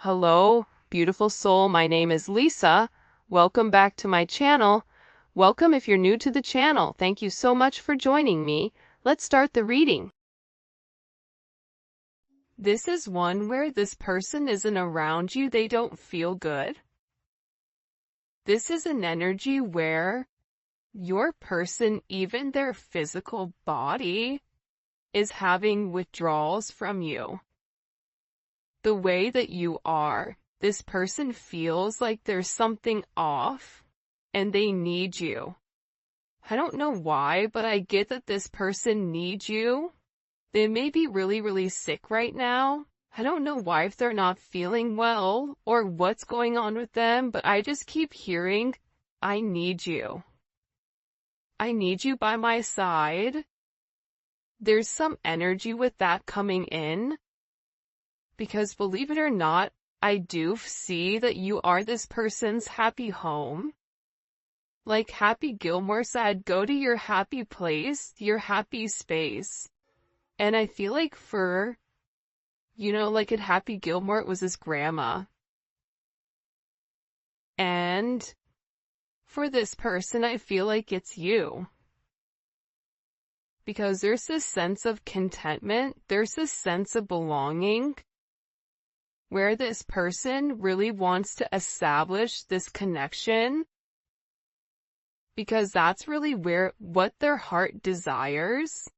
Hello, beautiful soul. My name is Lisa. Welcome back to my channel. Welcome if you're new to the channel. Thank you so much for joining me. Let's start the reading. This is one where this person isn't around you. They don't feel good. This is an energy where your person, even their physical body, is having withdrawals from you. The way that you are, this person feels like there's something off and they need you. I don't know why, but I get that this person needs you. They may be really sick right now. I don't know why, if they're not feeling well or what's going on with them, but I just keep hearing, I need you. I need you by my side. There's some energy with that coming in. Because believe it or not, I do see that you are this person's happy home. Like Happy Gilmore said, go to your happy place, your happy space. And I feel like like at Happy Gilmore, it was his grandma. And for this person, I feel like it's you. Because there's this sense of contentment, there's this sense of belonging, where this person really wants to establish this connection, because that's really what their heart desires.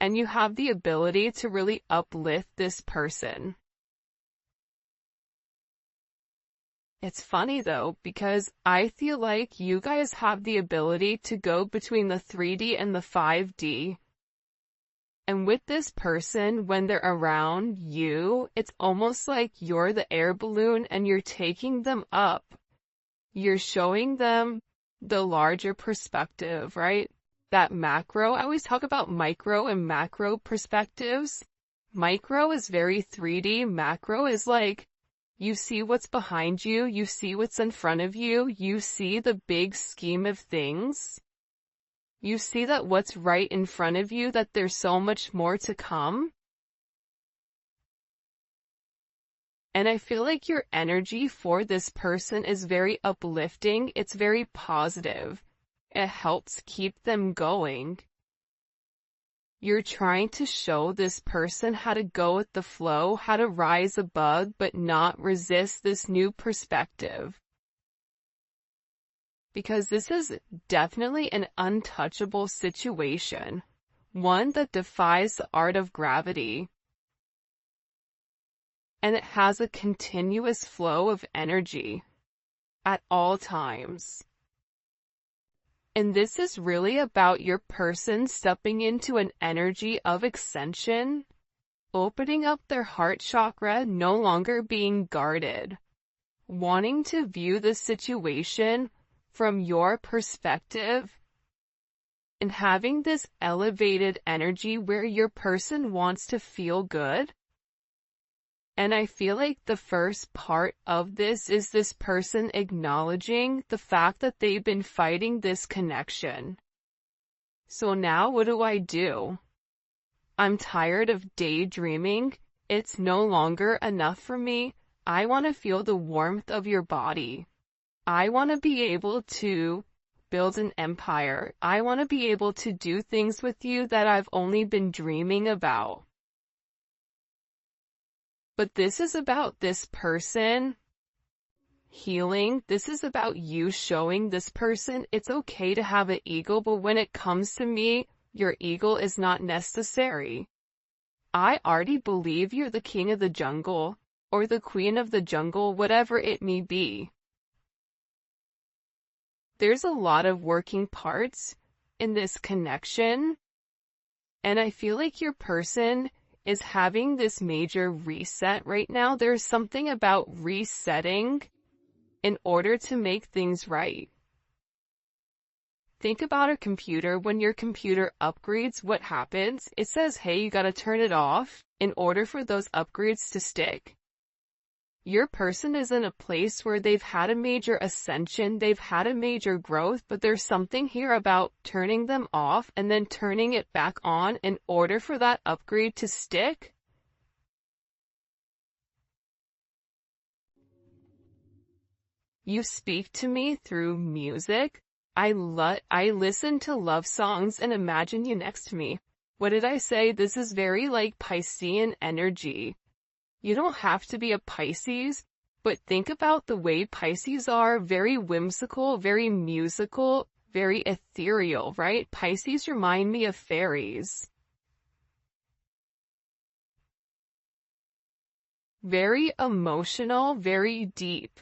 And you have the ability to really uplift this person. It's funny though, because I feel like you guys have the ability to go between the 3D and the 5D. And with this person, when they're around you, it's almost like you're the air balloon and you're taking them up. You're showing them the larger perspective, right? That macro. I always talk about micro and macro perspectives. Micro is very 3D. Macro is like, you see what's behind you, you see what's in front of you, you see the big scheme of things. You see that what's right in front of you, that there's so much more to come. And I feel like your energy for this person is very uplifting. It's very positive. It helps keep them going. You're trying to show this person how to go with the flow, how to rise above, but not resist this new perspective. Because this is definitely an untouchable situation, one that defies the art of gravity. And it has a continuous flow of energy at all times. And this is really about your person stepping into an energy of ascension, opening up their heart chakra, no longer being guarded, wanting to view the situation from your perspective, and having this elevated energy where your person wants to feel good. And I feel like the first part of this is this person acknowledging the fact that they've been fighting this connection. So now what do? I'm tired of daydreaming. It's no longer enough for me. I want to feel the warmth of your body. I want to be able to build an empire. I want to be able to do things with you that I've only been dreaming about. But this is about this person healing. This is about you showing this person it's okay to have an ego, but when it comes to me, your ego is not necessary. I already believe you're the king of the jungle, or the queen of the jungle, whatever it may be. There's a lot of working parts in this connection, and I feel like your person is having this major reset right now. There's something about resetting in order to make things right. Think about a computer. When your computer upgrades, what happens? It says, hey, you gotta turn it off in order for those upgrades to stick. Your person is in a place where they've had a major ascension, they've had a major growth, but there's something here about turning them off and then turning it back on in order for that upgrade to stick. You speak to me through music. I listen to love songs and imagine you next to me. What did I say? This is very like Piscean energy. You don't have to be a Pisces, but think about the way Pisces are, very whimsical, very musical, very ethereal, right? Pisces remind me of fairies. Very emotional, very deep.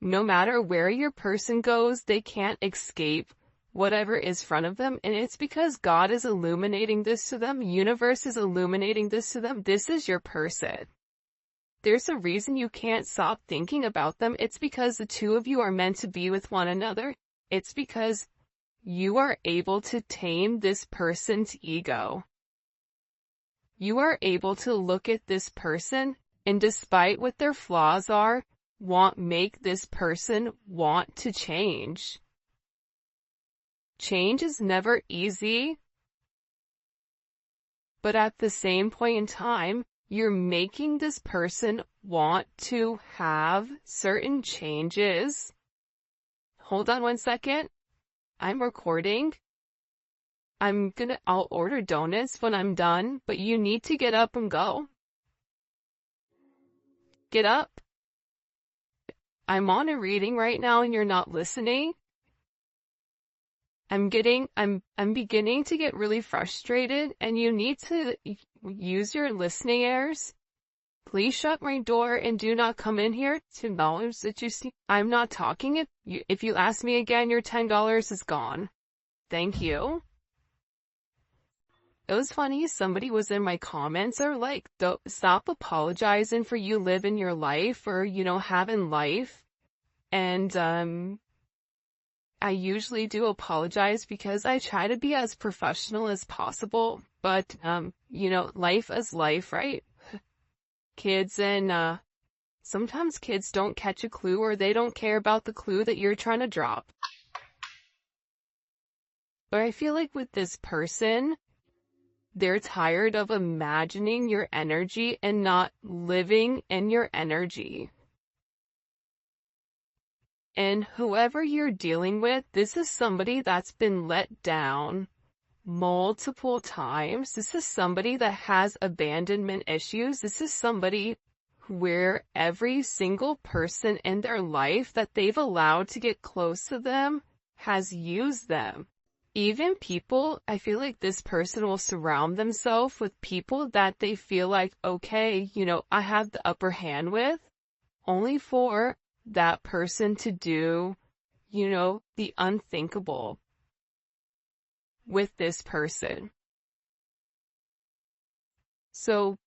No matter where your person goes, they can't escape whatever is in front of them, and it's because God is illuminating this to them, universe is illuminating this to them. This is your person. There's a reason you can't stop thinking about them. It's because the two of you are meant to be with one another. It's because you are able to tame this person's ego. You are able to look at this person, and despite what their flaws are, make this person want to change. Change is never easy, but at the same point in time, you're making this person want to have certain changes. Hold on 1 second. I'm recording. I'll order donuts when I'm done, but you need to get up and go. Get up. I'm on a reading right now and you're not listening. I'm beginning to get really frustrated and you need to use your listening ears. Please shut my door and do not come in here to acknowledge that you see. I'm not talking. If you ask me again, your $10 is gone. Thank you. It was funny, somebody was in my comments or like, stop apologizing for you living your life or, having life. And, I usually do apologize because I try to be as professional as possible, but, life is life, right? Kids and, sometimes kids don't catch a clue or they don't care about the clue that you're trying to drop. But I feel like with this person, they're tired of imagining your energy and not living in your energy. And whoever you're dealing with, this is somebody that's been let down multiple times. This is somebody that has abandonment issues. This is somebody where every single person in their life that they've allowed to get close to them has used them. Even people, I feel like this person will surround themselves with people that they feel like, okay, I have the upper hand with, only for that person to do, the unthinkable with this person. So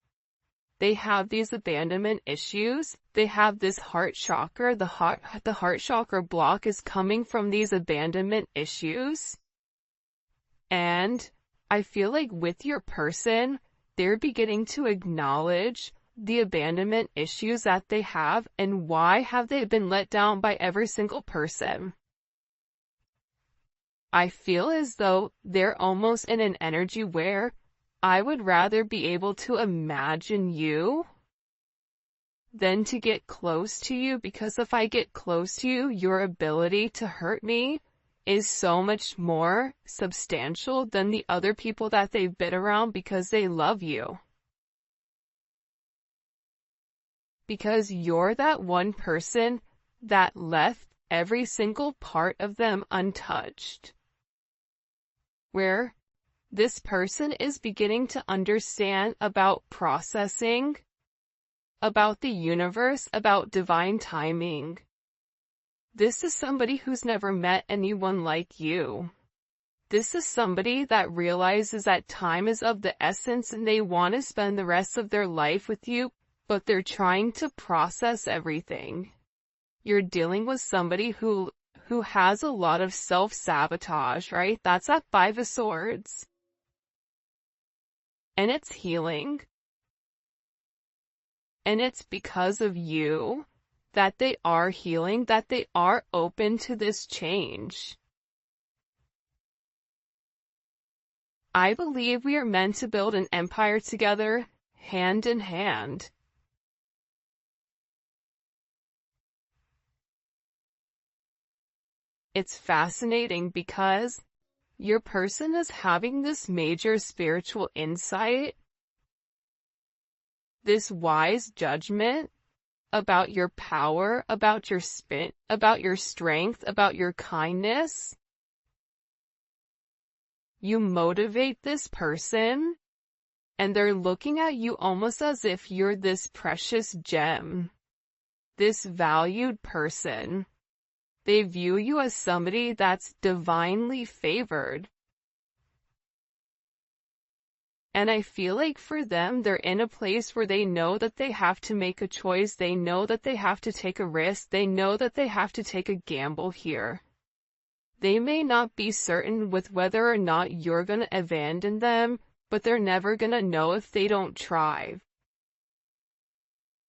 they have these abandonment issues. They have this heart chakra. The heart chakra block is coming from these abandonment issues. And I feel like with your person, they're beginning to acknowledge the abandonment issues that they have and why have they been let down by every single person. I feel as though they're almost in an energy where I would rather be able to imagine you than to get close to you, because if I get close to you, your ability to hurt me is so much more substantial than the other people that they've been around because they love you. Because you're that one person that left every single part of them untouched. Where this person is beginning to understand about processing, about the universe, about divine timing. This is somebody who's never met anyone like you. This is somebody that realizes that time is of the essence and they want to spend the rest of their life with you, but they're trying to process everything. You're dealing with somebody who has a lot of self-sabotage, right? That's that 5 of Swords. And it's healing. And it's because of you that they are healing, that they are open to this change. I believe we are meant to build an empire together, hand in hand. It's fascinating because your person is having this major spiritual insight, this wise judgment about your power, about your spin, about your strength, about your kindness. You motivate this person, and they're looking at you almost as if you're this precious gem, this valued person. They view you as somebody that's divinely favored. And I feel like for them, they're in a place where they know that they have to make a choice. They know that they have to take a risk. They know that they have to take a gamble here. They may not be certain with whether or not you're going to abandon them, but they're never going to know if they don't try.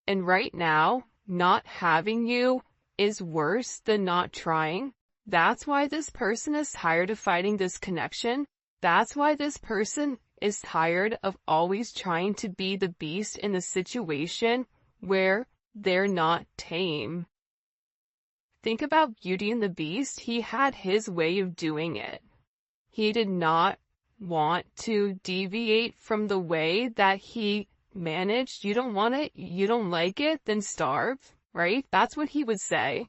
And right now, not having you is worse than not trying. That's why this person is tired of fighting this connection. That's why this person is tired of always trying to be the beast in the situation where they're not tame. Think about Beauty and the Beast. He had his way of doing it. He did not want to deviate from the way that he managed. You don't want it, you don't like it, then starve, right? That's what he would say.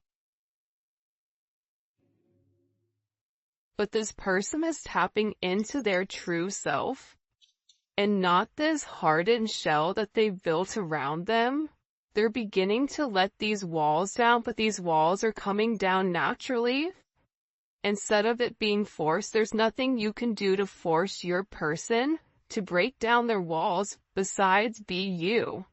But this person is tapping into their true self, and not this hardened shell that they've built around them. They're beginning to let these walls down, but these walls are coming down naturally. Instead of it being forced, there's nothing you can do to force your person to break down their walls besides be you.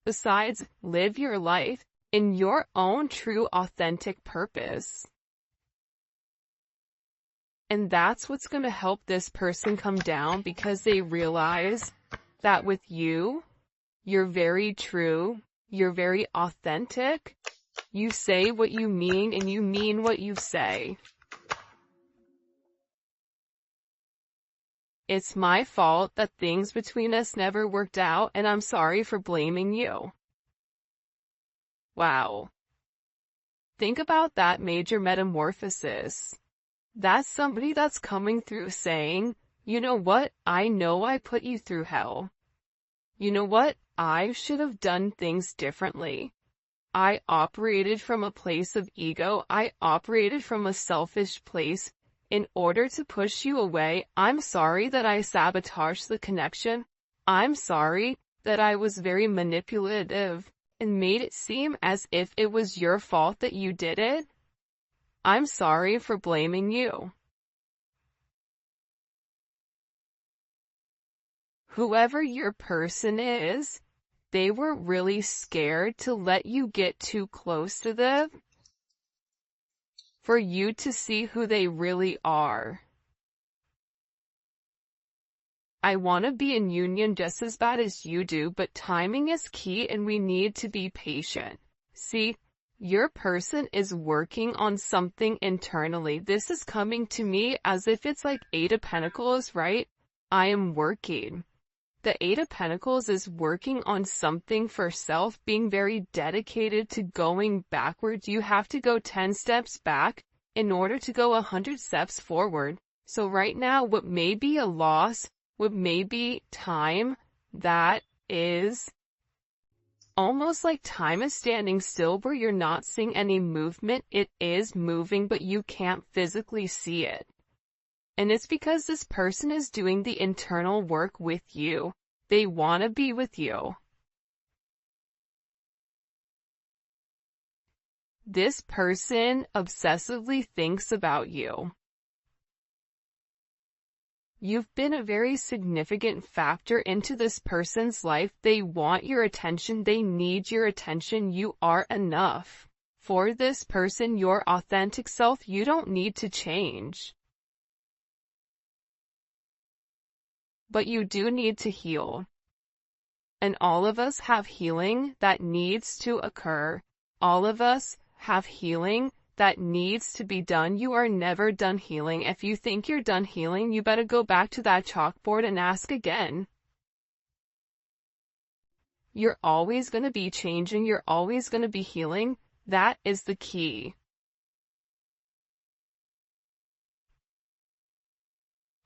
Besides, live your life in your own true authentic purpose. And that's what's going to help this person come down, because they realize that with you, you're very true, you're very authentic, you say what you mean and you mean what you say. It's my fault that things between us never worked out, and I'm sorry for blaming you. Wow. Think about that major metamorphosis. That's somebody that's coming through saying, you know what, I know I put you through hell. You know what, I should have done things differently. I operated from a place of ego. I operated from a selfish place in order to push you away. I'm sorry that I sabotaged the connection. I'm sorry that I was very manipulative and made it seem as if it was your fault that you did it. I'm sorry for blaming you. Whoever your person is, they were really scared to let you get too close to them, for you to see who they really are. I want to be in union just as bad as you do, but timing is key and we need to be patient. See, your person is working on something internally. This is coming to me as if it's like Eight of Pentacles, right? I am working. The Eight of Pentacles is working on something for self, being very dedicated to going backwards. You have to go 10 steps back in order to go 100 steps forward. So right now, what may be a loss, what may be time that is almost like time is standing still where you're not seeing any movement. It is moving, but you can't physically see it. And it's because this person is doing the internal work with you. They want to be with you. This person obsessively thinks about you. You've been a very significant factor into this person's life. They want your attention. They need your attention. You are enough. For this person, your authentic self, you don't need to change. But you do need to heal. And all of us have healing that needs to occur. All of us have healing that needs to be done. You are never done healing. If you think you're done healing, you better go back to that chalkboard and ask again. You're always going to be changing. You're always going to be healing. That is the key.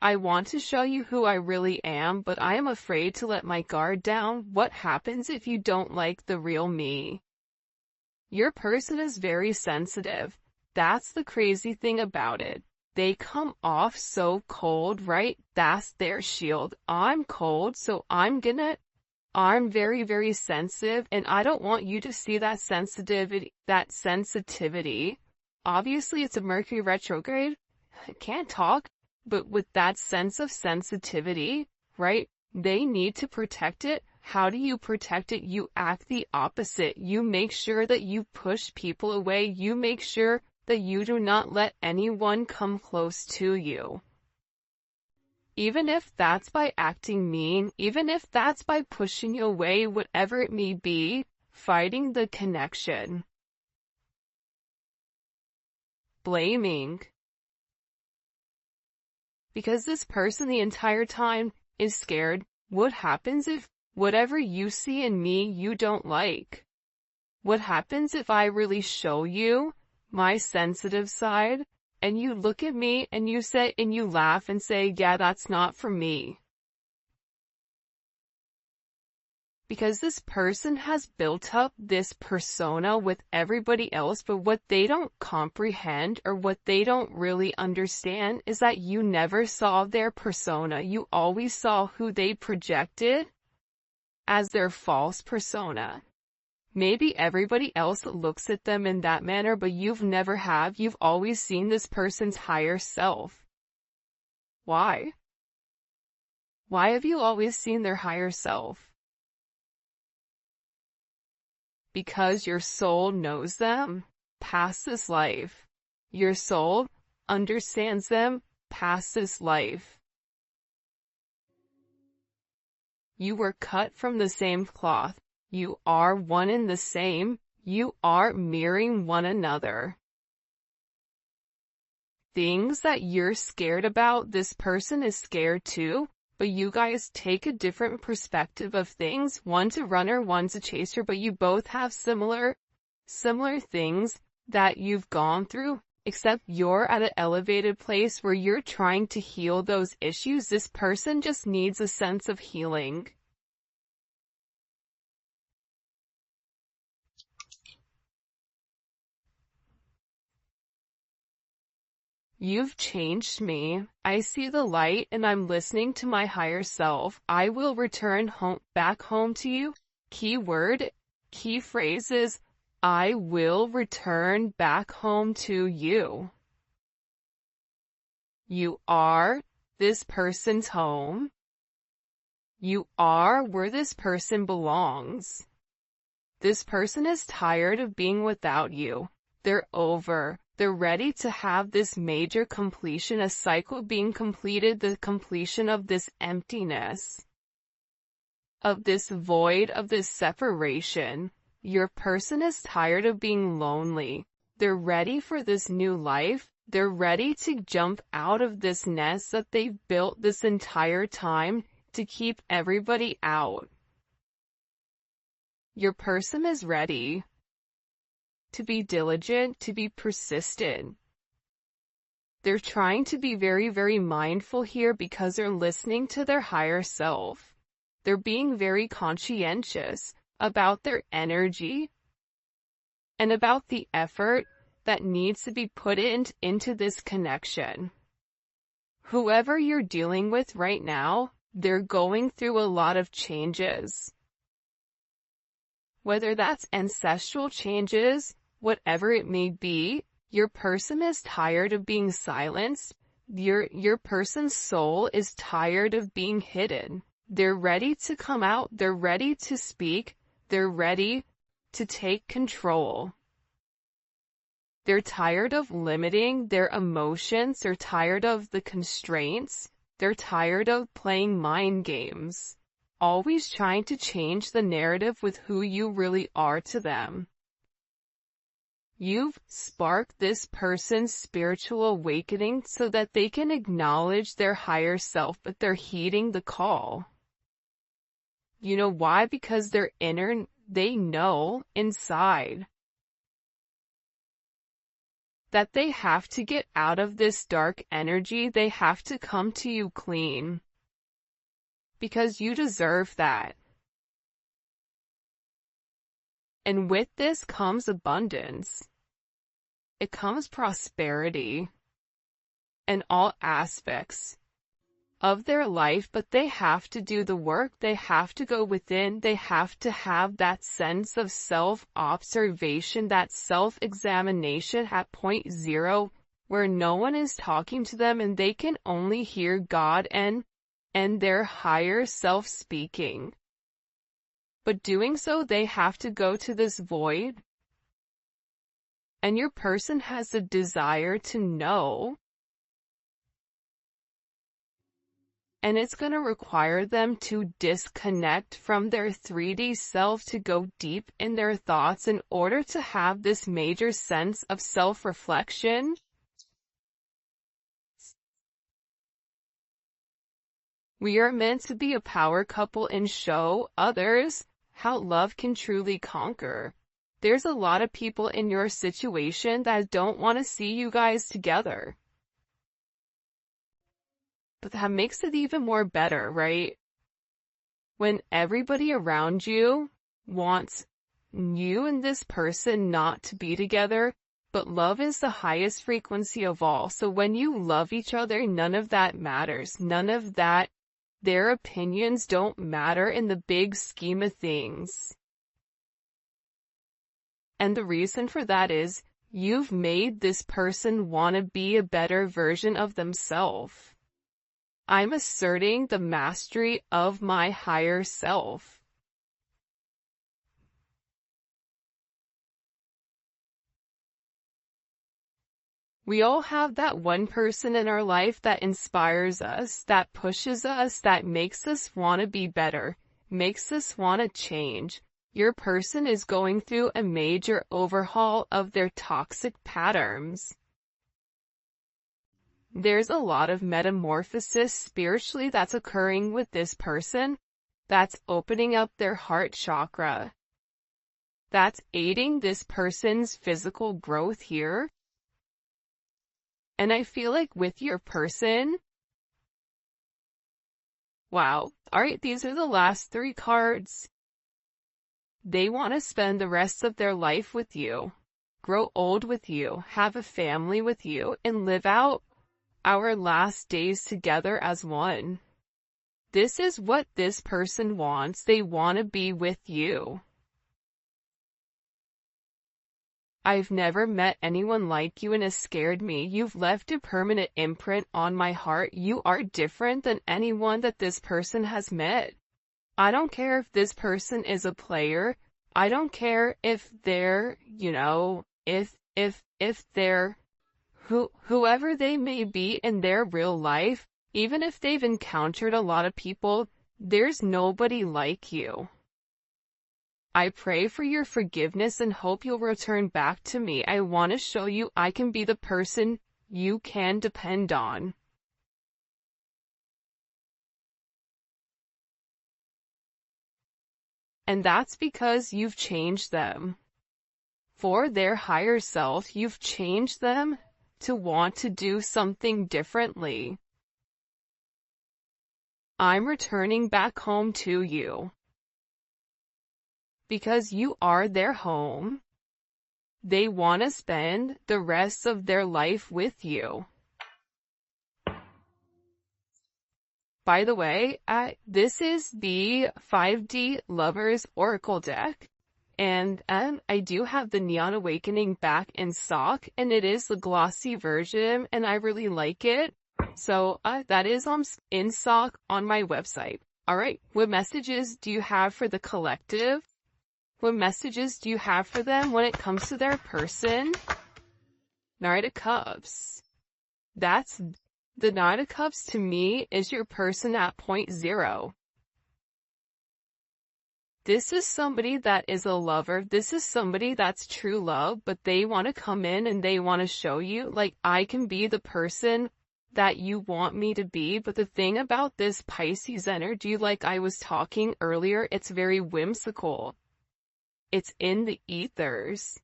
I want to show you who I really am, but I am afraid to let my guard down. What happens if you don't like the real me? Your person is very sensitive. That's the crazy thing about it. They come off so cold, right? That's their shield. I'm cold, so I'm very, very sensitive, and I don't want you to see that sensitivity. Obviously, it's a Mercury retrograde. I can't talk, but with that sense of sensitivity, right? They need to protect it. How do you protect it? You act the opposite. You make sure that you push people away. You make sure that you do not let anyone come close to you. Even if that's by acting mean, even if that's by pushing away, whatever it may be, fighting the connection. Blaming. Because this person the entire time is scared. What happens if whatever you see in me you don't like? What happens if I really show you my sensitive side, and you look at me and you laugh and say, yeah, that's not for me? Because this person has built up this persona with everybody else, but what they don't comprehend or what they don't really understand is that you never saw their persona. You always saw who they projected as their false persona. Maybe everybody else looks at them in that manner, but you've always seen this person's higher self. Why? Why have you always seen their higher self? Because your soul knows them past this life. Your soul understands them past this life. You were cut from the same cloth. You are one and the same. You are mirroring one another. Things that you're scared about, this person is scared too, but you guys take a different perspective of things. One's a runner, one's a chaser, but you both have similar things that you've gone through, except you're at an elevated place where you're trying to heal those issues. This person just needs a sense of healing. You've changed me. I see the light and I'm listening to my higher self. I will return back home to you. Key phrases. I will return back home to you. You are this person's home. You are where this person belongs. This person is tired of being without you. They're over. They're ready to have this major completion, a cycle being completed, the completion of this emptiness, of this void, of this separation. Your person is tired of being lonely. They're ready for this new life. They're ready to jump out of this nest that they've built this entire time to keep everybody out. Your person is ready to be diligent, to be persistent. They're trying to be very, very mindful here because they're listening to their higher self. They're being very conscientious about their energy and about the effort that needs to be put into this connection. Whoever you're dealing with right now, they're going through a lot of changes. Whether that's ancestral changes, whatever it may be, your person is tired of being silenced. Your person's soul is tired of being hidden. They're ready to come out. They're ready to speak. They're ready to take control. They're tired of limiting their emotions. They're tired of the constraints. They're tired of playing mind games, always trying to change the narrative with who you really are to them. You've sparked this person's spiritual awakening so that they can acknowledge their higher self, but they're heeding the call. You know why? Because they know inside that they have to get out of this dark energy. They have to come to you clean. Because you deserve that. And with this comes abundance. It comes prosperity in all aspects of their life, but they have to do the work. They have to go within. They have to have that sense of self-observation, that self-examination at point zero, where no one is talking to them and they can only hear God and their higher self speaking. But doing so, they have to go to this void. And your person has a desire to know. And it's going to require them to disconnect from their 3D self to go deep in their thoughts in order to have this major sense of self-reflection. We are meant to be a power couple and show others how love can truly conquer. There's a lot of people in your situation that don't want to see you guys together. But that makes it even more better, right? When everybody around you wants you and this person not to be together, but love is the highest frequency of all. So when you love each other, none of that matters. None of that, their opinions don't matter in the big scheme of things. And the reason for that is you've made this person want to be a better version of themselves. I'm asserting the mastery of my higher self. We all have that one person in our life that inspires us, that pushes us, that makes us want to be better, makes us want to change. Your person is going through a major overhaul of their toxic patterns. There's a lot of metamorphosis spiritually that's occurring with this person, that's opening up their heart chakra, that's aiding this person's physical growth here. And I feel like with your person, wow, alright, these are the last 3 cards. They want to spend the rest of their life with you, grow old with you, have a family with you, and live out our last days together as one. This is what this person wants. They want to be with you. I've never met anyone like you and it scared me. You've left a permanent imprint on my heart. You are different than anyone that this person has met. I don't care if this person is a player. I don't care if they're, if they're whoever they may be in their real life, even if they've encountered a lot of people, there's nobody like you. I pray for your forgiveness and hope you'll return back to me. I want to show you I can be the person you can depend on. And that's because you've changed them. For their higher self, you've changed them to want to do something differently. I'm returning back home to you. Because you are their home. They want to spend the rest of their life with you. By the way, this is the 5D Lovers Oracle deck. And I do have the Neon Awakening back in stock, and it is the glossy version, and I really like it. So that is in stock on my website. Alright, what messages do you have for the collective? What messages do you have for them when it comes to their person? Knight of Cups. That's the Knight of Cups to me is your person at point zero. This is somebody that is a lover. This is somebody that's true love, but they want to come in and they want to show you, like, I can be the person that you want me to be. But the thing about this Pisces energy, like I was talking earlier, it's very whimsical. It's in the ethers.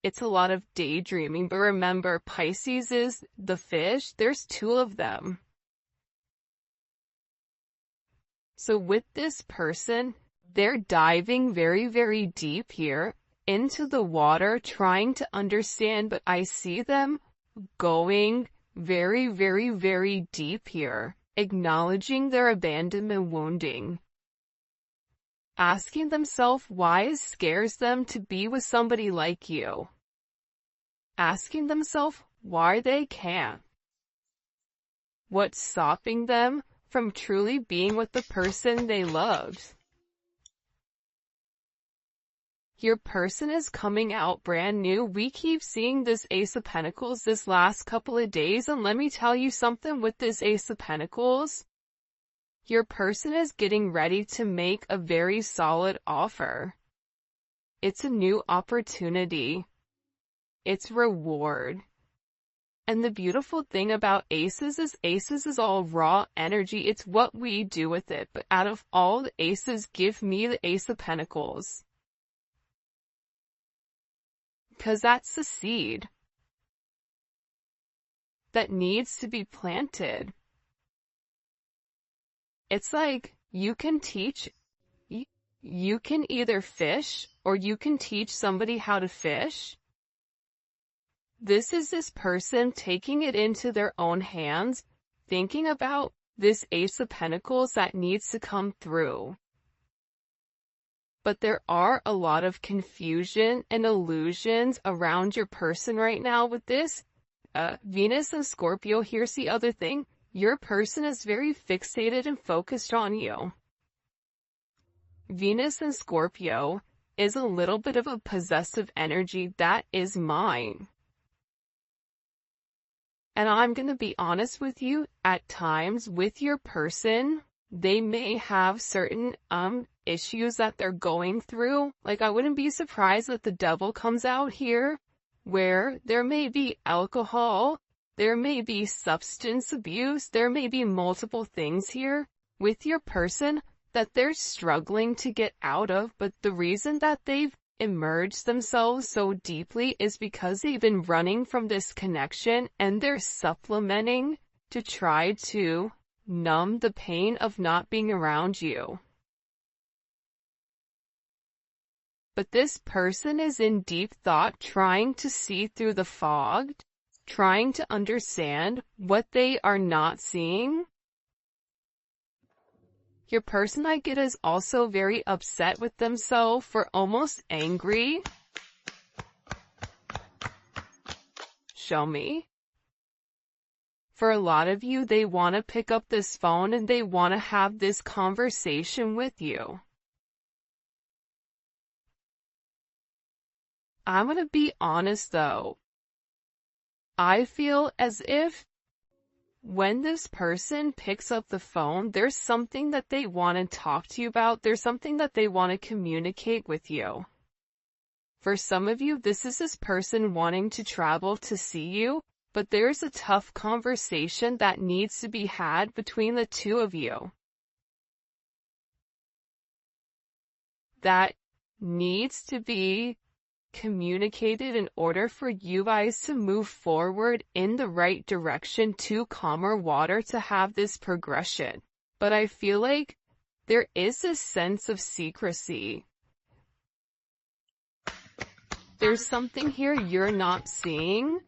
it's a lot of daydreaming, but remember, Pisces is the fish. There's two of them. So with this person, they're diving very, very deep here into the water, trying to understand, but I see them going very, very, very deep here, acknowledging their abandonment wounding, asking themselves why it scares them to be with somebody like you, asking themselves why they can't, what's stopping them from truly being with the person they loved. Your person is coming out brand new. We keep seeing this Ace of Pentacles this last couple of days, and let me tell you something with this Ace of Pentacles. Your person is getting ready to make a very solid offer. It's a new opportunity. It's reward. And the beautiful thing about aces is all raw energy. It's what we do with it. But out of all the aces, give me the Ace of Pentacles. Because that's the seed that needs to be planted. It's like you can teach, you can either fish or you can teach somebody how to fish. This is this person taking it into their own hands, thinking about this Ace of Pentacles that needs to come through. But there are a lot of confusion and illusions around your person right now with this. Venus and Scorpio, here's the other thing. Your person is very fixated and focused on you. Venus and Scorpio is a little bit of a possessive energy. That is mine. And I'm going to be honest with you, at times with your person, they may have certain issues that they're going through. Like, I wouldn't be surprised that the devil comes out here, where there may be alcohol, there may be substance abuse, there may be multiple things here with your person that they're struggling to get out of, but the reason that they've immersed themselves so deeply is because they've been running from this connection, and they're supplementing to try to numb the pain of not being around you. But this person is in deep thought, trying to see through the fog, trying to understand what they are not seeing. Your person, I get, is also very upset with themselves, for almost angry. Show me. For a lot of you, they want to pick up this phone and they want to have this conversation with you. I'm going to be honest though. I feel as if when this person picks up the phone, there's something that they want to talk to you about. There's something that they want to communicate with you. For some of you, this is this person wanting to travel to see you, but there's a tough conversation that needs to be had between the two of you. That needs to be communicated in order for you guys to move forward in the right direction, to calmer water, to have this progression. But I feel like there is a sense of secrecy. There's something here you're not seeing.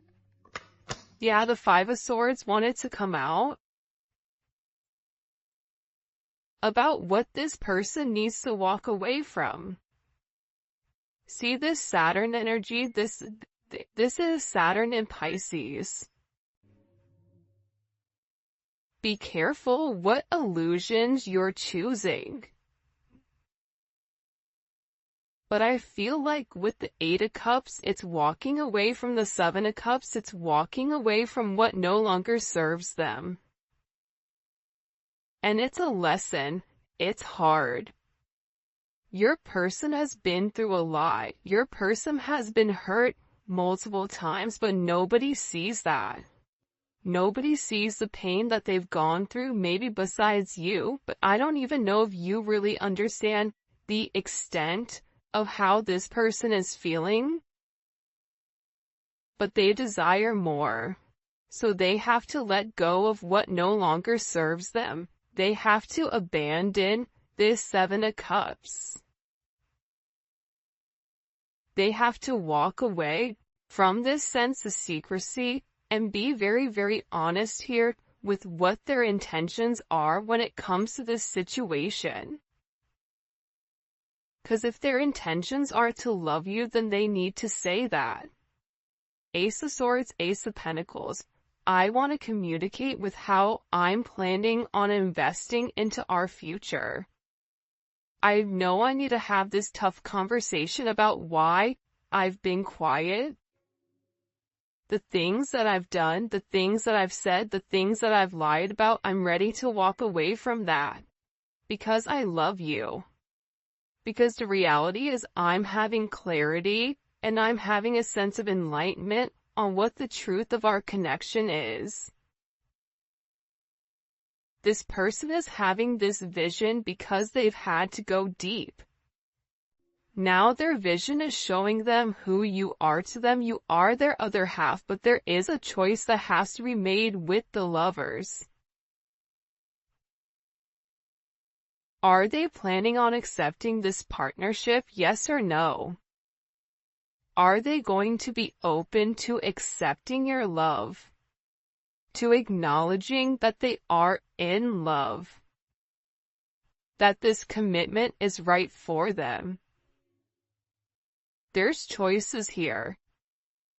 Yeah, the Five of Swords wanted to come out about what this person needs to walk away from. See this Saturn energy? This is Saturn in Pisces. Be careful what illusions you're choosing. But I feel like with the Eight of Cups, it's walking away from the Seven of Cups. It's walking away from what no longer serves them. And it's a lesson. It's hard. Your person has been through a lot. Your person has been hurt multiple times, but nobody sees that. Nobody sees the pain that they've gone through, maybe besides you, but I don't even know if you really understand the extent of how this person is feeling. but they desire more. So they have to let go of what no longer serves them. They have to abandon this Seven of Cups. They have to walk away from this sense of secrecy and be very, very honest here with what their intentions are when it comes to this situation. Because if their intentions are to love you, then they need to say that. Ace of Swords, Ace of Pentacles. I want to communicate with how I'm planning on investing into our future. I know I need to have this tough conversation about why I've been quiet. The things that I've done, the things that I've said, the things that I've lied about, I'm ready to walk away from that. Because I love you. Because the reality is I'm having clarity and I'm having a sense of enlightenment on what the truth of our connection is. This person is having this vision because they've had to go deep. Now their vision is showing them who you are to them. You are their other half, but there is a choice that has to be made with the lovers. Are they planning on accepting this partnership? Yes or no? Are they going to be open to accepting your love? To acknowledging that they are in love? That this commitment is right for them? There's choices here.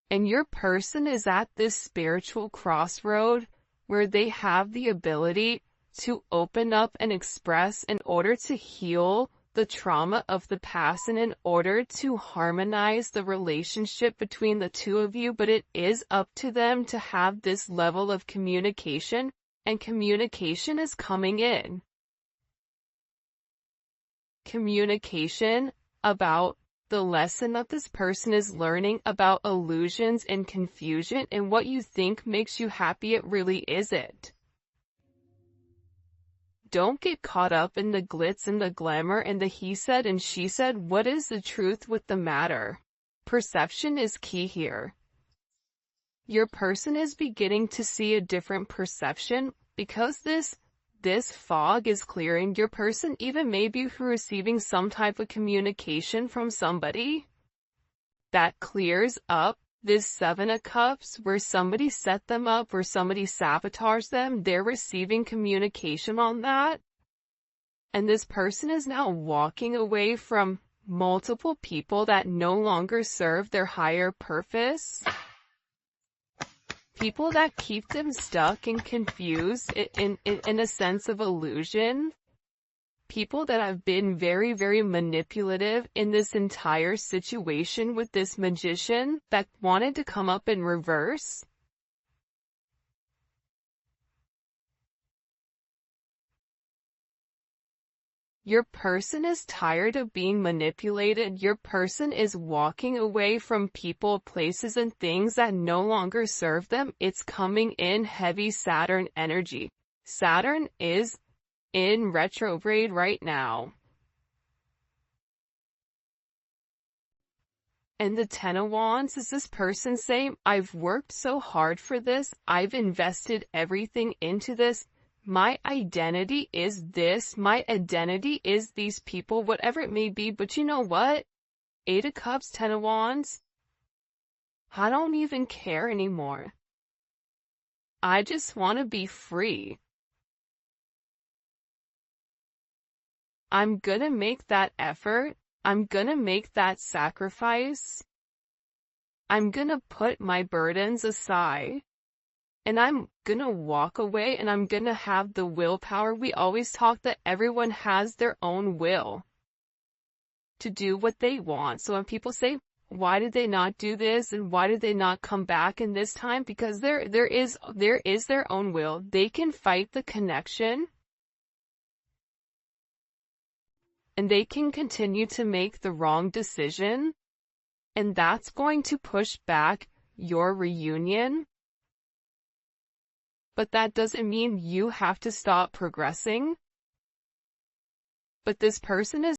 And your person is at this spiritual crossroad where they have the ability to open up and express in order to heal the trauma of the past and in order to harmonize the relationship between the two of you, but it is up to them to have this level of communication, and communication is coming in. Communication about the lesson that this person is learning about illusions and confusion, and what you think makes you happy, it really isn't. Don't get caught up in the glitz and the glamour and the he said and she said. What is the truth with the matter? Perception is key here. Your person is beginning to see a different perception because this fog is clearing. Your person even may be receiving some type of communication from somebody that clears up this Seven of Cups, where somebody set them up, where somebody sabotaged them. They're receiving communication on that. And this person is now walking away from multiple people that no longer serve their higher purpose. People that keep them stuck and confused in a sense of illusion. People that have been very, very manipulative in this entire situation with this magician that wanted to come up in reverse. Your person is tired of being manipulated. Your person is walking away from people, places, and things that no longer serve them. It's coming in heavy Saturn energy. Saturn is in retrograde right now. And the Ten of Wands is this person saying, I've worked so hard for this. I've invested everything into this. My identity is this. My identity is these people, whatever it may be. But you know what? Eight of Cups, Ten of Wands. I don't even care anymore. I just want to be free. I'm gonna make that effort. I'm gonna make that sacrifice. I'm gonna put my burdens aside. And I'm gonna walk away, and I'm gonna have the willpower. We always talk that everyone has their own will to do what they want. So when people say, why did they not do this? And why did they not come back in this time? Because there is their own will. They can fight the connection. And they can continue to make the wrong decision, and that's going to push back your reunion. But that doesn't mean you have to stop progressing. But this person is